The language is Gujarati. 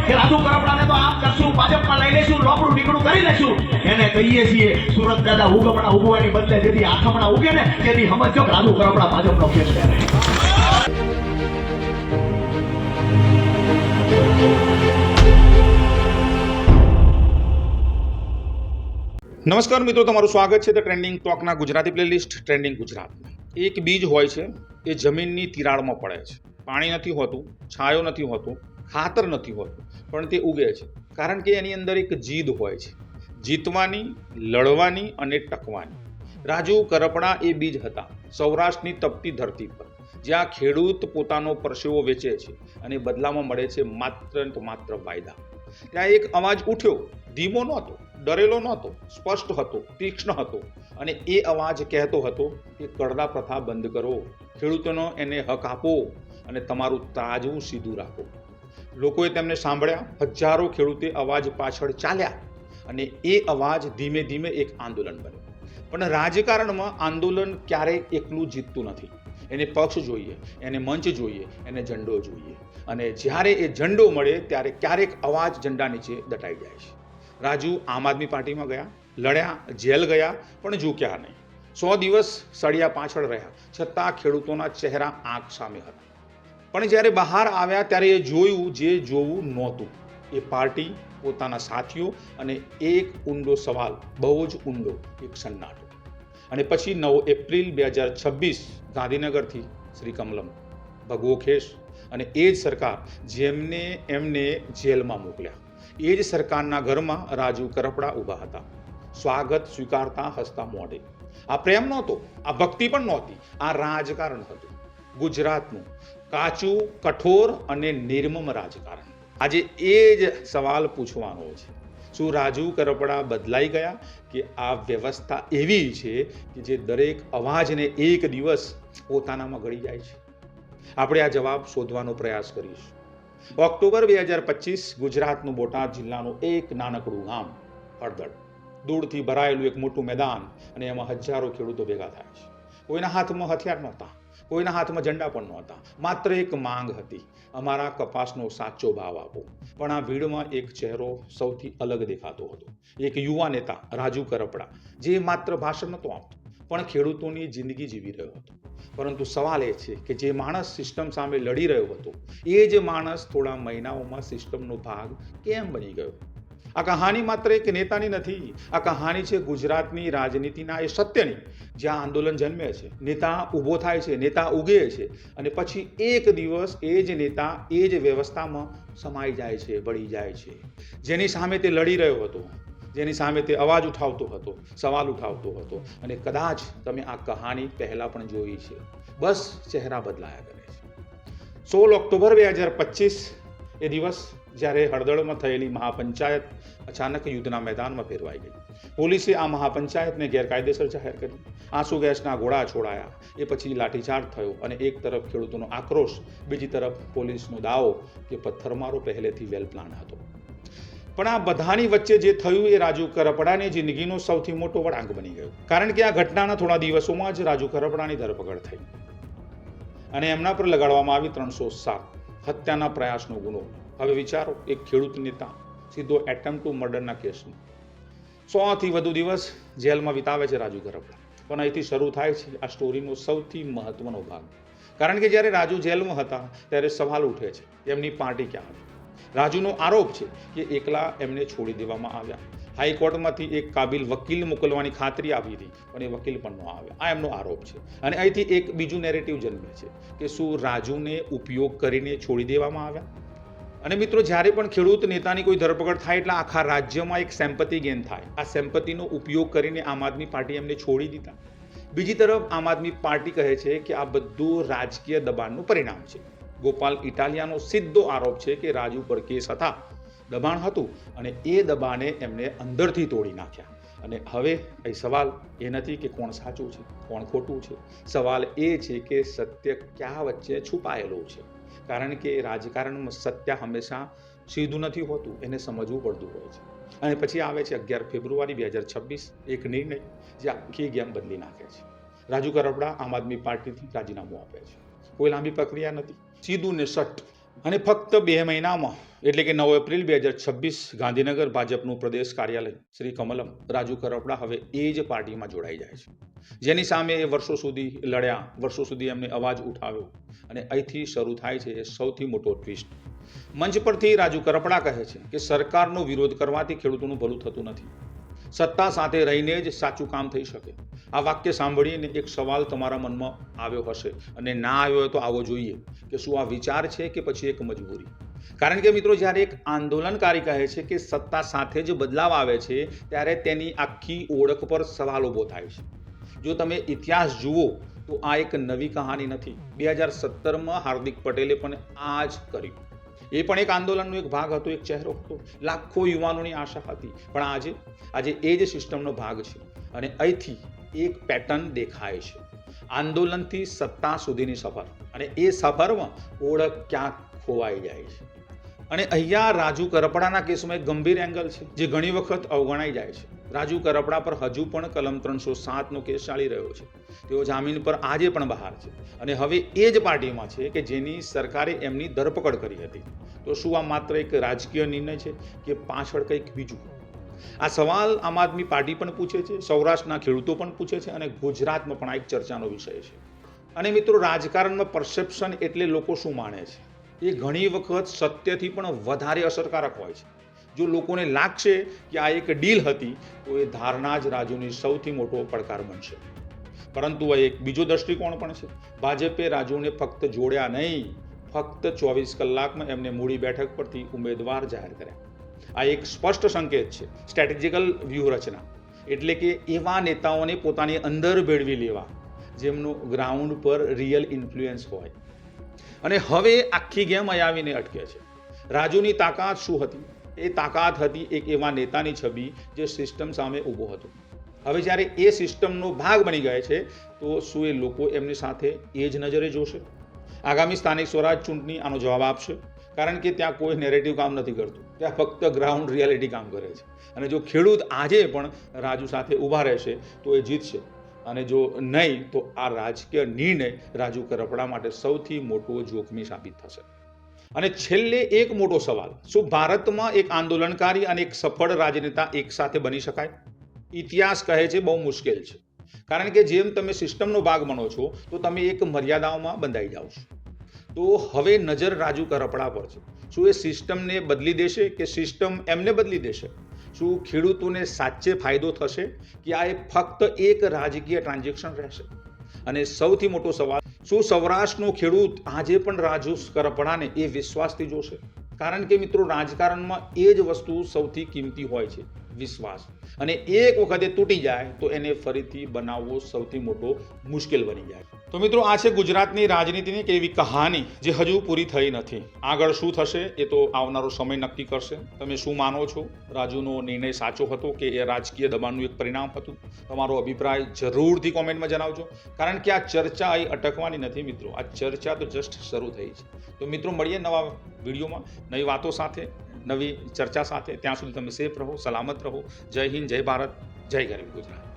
કે રાજુ કરપડાને તો આમ કરશું, ભાજપમાં લઈ લેશું, લોકડું નીકળું કરી લેશું. એને કહીએ છીએ સુરત દાદા ઉગમણા ઉગવાની બદલે જેથી આથમણા ઉગે ને તેથી સમજો રાજુ કરપડા ભાજપનો ખેસ કરે. નમસ્કાર મિત્રો, તમારું સ્વાગત છે ધ ટ્રેન્ડિંગ ટોકના ગુજરાતી પ્લેલિસ્ટ ટ્રેન્ડિંગ ગુજરાતમાં. એક બીજ હોય છે, એ જમીનની તિરાડમાં પડે છે. પાણી નથી હોતું, છાંયો નથી હોતો, ખાતર નથી હોતું, પણ તે ઉગે છે. કારણ કે એની અંદર એક જીદ હોય છે, જીતવાની, લડવાની અને ટકવાની. રાજુ કરપડા એ બીજ હતા સૌરાષ્ટ્રની તપતી ધરતી પર, જ્યાં ખેડૂત પોતાનો પરસેવો વેચે છે અને બદલામાં મળે છે માત્ર વાયદા. ત્યાં એક અવાજ ઉઠ્યો, ધીમો નહોતો, ડરેલો નહોતો, સ્પષ્ટ હતો, તીક્ષ્ણ હતો, અને એ અવાજ કહેતો હતો કે કરડા પ્રથા બંધ કરો, ખેડૂતોનો એને હક આપો અને તમારું તાજવું સીધું રાખો. લોકોએ તેમને સાંભળ્યા, હજારો ખેડૂતે અવાજ પાછળ ચાલ્યા અને એ અવાજ ધીમે ધીમે એક આંદોલન બન્યો. પણ રાજકારણમાં આંદોલન ક્યારેય એકલું જીતતું નથી. એને પક્ષ જોઈએ, એને મંચ જોઈએ, એને ઝંડો જોઈએ, અને જ્યારે એ ઝંડો મળે ત્યારે ક્યારેક અવાજ ઝંડા નીચે દટાઈ જાય છે. રાજુ આમ આદમી પાર્ટીમાં ગયા, લડ્યા, જેલ ગયા, પણ ઝૂક્યા નહીં. 100 દિવસ સળિયા પાછળ રહ્યા, છતાં ખેડૂતોના ચહેરા આંખ સામે હતા. પણ જ્યારે બહાર આવ્યા ત્યારે એ જોયું જે જોવું નહોતું. એ પાર્ટી, પોતાના સાથીઓ અને એક ઊંડો સવાલ, બહુ જ ઊંડો, એક સન્નાટો. અને પછી 9 એપ્રિલ 2026 ગાંધીનગરથી શ્રી કમલમ, ભગવો ખેસ અને એ જ સરકાર જેમને એમને જેલમાં મોકલ્યા, એ જ સરકારના ઘરમાં રાજુ કરપડા ઊભા હતા, સ્વાગત સ્વીકારતા, હસતા મોઢે. આ પ્રેમ નહોતો, આ ભક્તિ પણ નહોતી, આ રાજકારણ હતું. ગુજરાતનું કાચું, કઠોર અને નિર્મમ રાજકારણ. આજે એ જ સવાલ પૂછવાનો છે, શું રાજુ કરપડા બદલાઈ ગયા, કે આ વ્યવસ્થા એવી છે કે જે દરેક અવાજને એક દિવસ પોતાનામાં ગળી જાય છે? આપણે આ જવાબ શોધવાનો પ્રયાસ કરીશું. ઓક્ટોબર 2025 ગુજરાતનું બોટાદ જિલ્લાનું એક નાનકડું ગામ હળદળ. દૂરથી ભરાયેલું એક મોટું મેદાન, અને એમાં હજારો ખેડૂતો ભેગા થાય છે. કોઈના હાથમાં હથિયાર નહોતા, કોઈના હાથમાં ઝંડા પણ નહોતા. માત્ર એક માંગ હતી, અમારા કપાસનો સાચો ભાવ આપો. પણ આ ભીડમાં એક ચહેરો સૌથી અલગ દેખાતો હતો. એક યુવા નેતા રાજુ કરપડા, જે માત્ર ભાષણ નહોતો આપતો, પણ ખેડૂતોની જિંદગી જીવી રહ્યો હતો. પરંતુ સવાલ એ છે કે જે માણસ સિસ્ટમ સામે લડી રહ્યો હતો, એ જ માણસ થોડા મહિનાઓમાં સિસ્ટમનો ભાગ કેમ બની ગયો? આ કહાની માત્ર એક નેતાની નથી, આ કહાની છે ગુજરાતની રાજનીતિના એ સત્યની, જ્યાં આંદોલન જન્મે છે, નેતા ઊભો થાય છે, નેતા ઉગે છે, અને પછી એક દિવસ એ જ નેતા એ જ વ્યવસ્થામાં સમાઈ જાય છે, ભળી જાય છે. જેની સામે તે લડી રહ્યો હતો, જેની સામે તે અવાજ ઉઠાવતો હતો, સવાલ ઉઠાવતો હતો. અને કદાચ તમે આ કહાની પહેલાં પણ જોઈ છે, બસ ચહેરા બદલાયા કરે છે. 16 ઓક્ટોબર 2025 એ દિવસ, જ્યારે હળદળમાં થયેલી મહાપંચાયત અચાનક યુદ્ધના મેદાનમાં ફેરવાઈ ગઈ. પોલીસે આ મહાપંચાયતને ગેરકાયદેસર જાહેર કરી, આંસુ ગેસના ગોળા છોડાયા. એ પછી લાઠીચાર્જ થયો, અને એક તરફ ખેડૂતોનો આક્રોશ, બીજી તરફ પોલીસનો દાવો કે પથ્થરમારો પહેલેથી વેલ પ્લાન હતો. પણ આ બધાની વચ્ચે જે થયું એ રાજુ કરપડાની જિંદગીનો સૌથી મોટો વળાંક બની ગયો. કારણ કે આ ઘટનાના થોડા દિવસોમાં જ રાજુ કરપડાની ધરપકડ થઈ, અને એમના પર લગાડવામાં આવી 307 હત્યાના પ્રયાસનો ગુનો. હવે વિચારો, એક ખેડૂત નેતા સીધો એટેમ્પ્ટ ટુ મર્ડરના કેસમાં 100થી વધુ દિવસ જેલમાં વિતાવે છે રાજુ કરપડા. પણ અહીંથી શરૂ થાય છે આ સ્ટોરીનો સૌથી મહત્વનો ભાગ. કારણ કે જ્યારે રાજુ જેલમાં હતા ત્યારે સવાલ ઉઠે છે, એમની પાર્ટી ક્યાં હતી? રાજુનો આરોપ છે કે એકલા એમને છોડી દેવામાં આવ્યા. હાઈકોર્ટમાંથી એક કાબિલ વકીલ મોકલવાની ખાતરી આપી હતી, પણ એ વકીલ પણ ન આવ્યા. આ એમનો આરોપ છે. અને અહીંથી એક બીજું નેરેટિવ જન્મે છે કે શું રાજુને ઉપયોગ કરીને છોડી દેવામાં આવ્યા? અને મિત્રો, જ્યારે પણ ખેડૂત નેતાની કોઈ ધરપકડ થાય એટલે આખા રાજ્યમાં એક સેમ્પથી ગેન થાય. આ સેમ્પથીનો ઉપયોગ કરીને આમ આદમી પાર્ટી એમને છોડી દીધા. બીજી તરફ આમ આદમી પાર્ટી કહે છે કે આ બધું રાજકીય દબાણનું પરિણામ છે. ગોપાલ ઇટાલિયાનો સીધો આરોપ છે કે રાજુ પર કેસ હતા, દબાણ હતું, અને એ દબાણે એમને અંદરથી તોડી નાખ્યા. અને હવે એ સવાલ એ નથી કે કોણ સાચું છે, કોણ ખોટું છે. સવાલ એ છે કે સત્ય ક્યાં વચ્ચે છુપાયેલું છે. કારણ કે રાજકારણમાં સત્ય હંમેશા સીધું નથી હોતું, એને સમજવું પડતું હોય છે. અને પછી આવે છે 11 ફેબ્રુઆરી 2026, એક નિર્ણય જે આખી ગેમ બદલી નાખે છે. રાજુ કરપડા આમ આદમી પાર્ટીથી રાજીનામું આપે છે. કોઈ લાંબી પ્રક્રિયા નથી, સીધું ને સટ અને ફક્ત 2 મહિનામાં એટલે કે 9 એપ્રિલ 2026 ગાંધીનગર ભાજપનું પ્રદેશ કાર્યાલય શ્રી કમલમ રાજુ કરપડા હવે એ જ પાર્ટીમાં જોડાઈ જાય છે, જેની સામે એ વર્ષો સુધી લડ્યા, વર્ષો સુધી એમને અવાજ ઉઠાવ્યો અને અહીંથી શરૂ થાય છે એ સૌથી મોટો ટ્વિસ્ટ. મંચ પરથી રાજુ કરપડા કહે છે કે સરકારનો વિરોધ કરવાથી ખેડૂતોનું ભલું થતું નથી, સત્તા સાથે રહીને જ સાચું કામ થઈ શકે. આ વાક્ય સાંભળીને એક સવાલ તમારા મનમાં આવ્યો હશે અને ના આવ્યો હોય તો આવો જોઈએ કે શું આ વિચાર છે કે પછી એક મજબૂરી? કારણ કે મિત્રો, જ્યારે એક આંદોલનકારી કહે છે કે સત્તા સાથે જ બદલાવ આવે છે, ત્યારે તેની આખી ઓળખ પર સવાલ ઊભો થાય છે. જો તમે ઇતિહાસ જુઓ તો આ એક નવી કહાની નથી. 2017માં હાર્દિક પટેલે પણ આ જ કર્યું. એ પણ એક આંદોલનનો એક ભાગ હતો, એક ચહેરો હતો, લાખો યુવાનોની આશા હતી. પણ આજે એ જ સિસ્ટમનો ભાગ છે અને અહીંથી એક પેટર્ન દેખાય છે. આંદોલનથી સત્તા સુધીની સફર, અને એ સફરમાં ઓળખ ક્યાંક ખોવાઈ જાય છે. અને અહીંયા રાજુ કરપડાના કેસમાં એક ગંભીર એંગલ છે જે ઘણી વખત અવગણાઈ જાય છે. રાજુ કરપડા પર હજુ પણ કલમ 307નો કેસ ચાલી રહ્યો છે. તેઓ જામીન પર આજે પણ બહાર છે અને હવે એ જ પાર્ટીમાં છે કે જેની સરકારે એમની ધરપકડ કરી હતી. તો શું આ માત્ર એક રાજકીય નિર્ણય છે કે પાછળ કંઈક બીજું? આ સવાલ આમ આદમી પાર્ટી પણ પૂછે છે, સૌરાષ્ટ્રના ખેડૂતો પણ પૂછે છે અને ગુજરાતમાં પણ આ એક ચર્ચાનો વિષય છે. અને મિત્રો, રાજકારણમાં પરસેપ્શન એટલે લોકો શું માને છે એ ઘણી વખત સત્યથી પણ વધારે અસરકારક હોય છે. જો લોકોને લાગશે કે આ એક ડીલ હતી તો એ ધારણા જ રાજુની સૌથી મોટો પડકાર બનશે. પરંતુ આ એક બીજો દ્રષ્ટિકોણ પણ છે. ભાજપે રાજુને ફક્ત જોડ્યા નહીં, ફક્ત 24 કલાકમાં એમને મૂડી બેઠક પરથી ઉમેદવાર જાહેર કર્યા. આ એક સ્પષ્ટ સંકેત છે, સ્ટ્રેટેજિકલ વ્યૂહરચના. એટલે કે એવા નેતાઓને પોતાની અંદર ભેળવી લેવા જેમનું ગ્રાઉન્ડ પર રિયલ ઇન્ફ્લુઅન્સ હોય. અને હવે આખી ગેમ અહીં આવીને અટકે છે. રાજુની તાકાત શું હતી? એ તાકાત હતી એક એવા નેતાની છબી જે સિસ્ટમ સામે ઊભો હતો. હવે જ્યારે એ સિસ્ટમનો ભાગ બની ગયા છે તો શું એ લોકો એમની સાથે એ જ નજરે જોશે? આગામી સ્થાનિક સ્વરાજ ચૂંટણી આનો જવાબ આપશે. કારણ કે ત્યાં કોઈ નેરેટિવ કામ નથી કરતું, ત્યાં ફક્ત ગ્રાઉન્ડ રિયાલિટી કામ કરે છે. અને જો ખેડૂત આજે પણ રાજુ સાથે ઊભા રહેશે તો એ જીતશે, અને જો નહીં તો આ રાજકીય નિર્ણય રાજુ કરપડા માટે સૌથી મોટો જોખમી સાબિત થશે. અને છેલ્લે એક મોટો સવાલ, શું ભારતમાં એક આંદોલનકારી અને એક સફળ રાજનેતા એક સાથે બની શકાય? ઇતિહાસ કહે છે બહુ મુશ્કેલ છે. કારણ કે જેમ તમે સિસ્ટમનો ભાગ બનો છો તો તમે એક મર્યાદાઓમાં બંધાઈ જાઓ છો. તો હવે નજર રાજુ કરપડા પર છે. શું એ સિસ્ટમને બદલી દેશે કે સિસ્ટમ એમને બદલી દેશે? શું ખેડૂતોને સાચે ફાયદો થશે કે આ ફક્ત એક રાજકીય ટ્રાન્ઝેક્શન રહેશે? અને સૌથી મોટો સવાલ, શું સૌરાષ્ટ્રનો ખેડૂત આજે પણ રાજુ કરપડાને એ વિશ્વાસથી જોશે? કારણ કે મિત્રો, રાજકારણમાં એ જ વસ્તુ સૌથી કિંમતી હોય છે, વિશ્વાસ. અને એક વખતે તૂટી જાય તો એને ફરીથી બનાવવો સૌથી મોટો મુશ્કેલ બની જાય. તો મિત્રો, આ છે ગુજરાતની રાજનીતિની એક એવી કહાની જે હજુ પૂરી થઈ નથી. આગળ શું થશે એ તો આવનારો સમય નક્કી કરશે. તમે શું માનો છો? રાજુનો નિર્ણય સાચો હતો કે એ રાજકીય દબાણનું એક પરિણામ હતું? તમારો અભિપ્રાય જરૂરથી કોમેન્ટમાં જણાવજો. કારણ કે આ ચર્ચા અહીં અટકવાની નથી મિત્રો, આ ચર્ચા તો જસ્ટ શરૂ થઈ છે. તો મિત્રો, મળીએ નવા વિડીયોમાં નવી વાતો સાથે, નવી ચર્ચા સાથે. ત્યાં સુધી તમે સેફ રહો, સલામત રહો. જય હિન્દ, જય ભારત, જય ગરીબ ગુજરાત.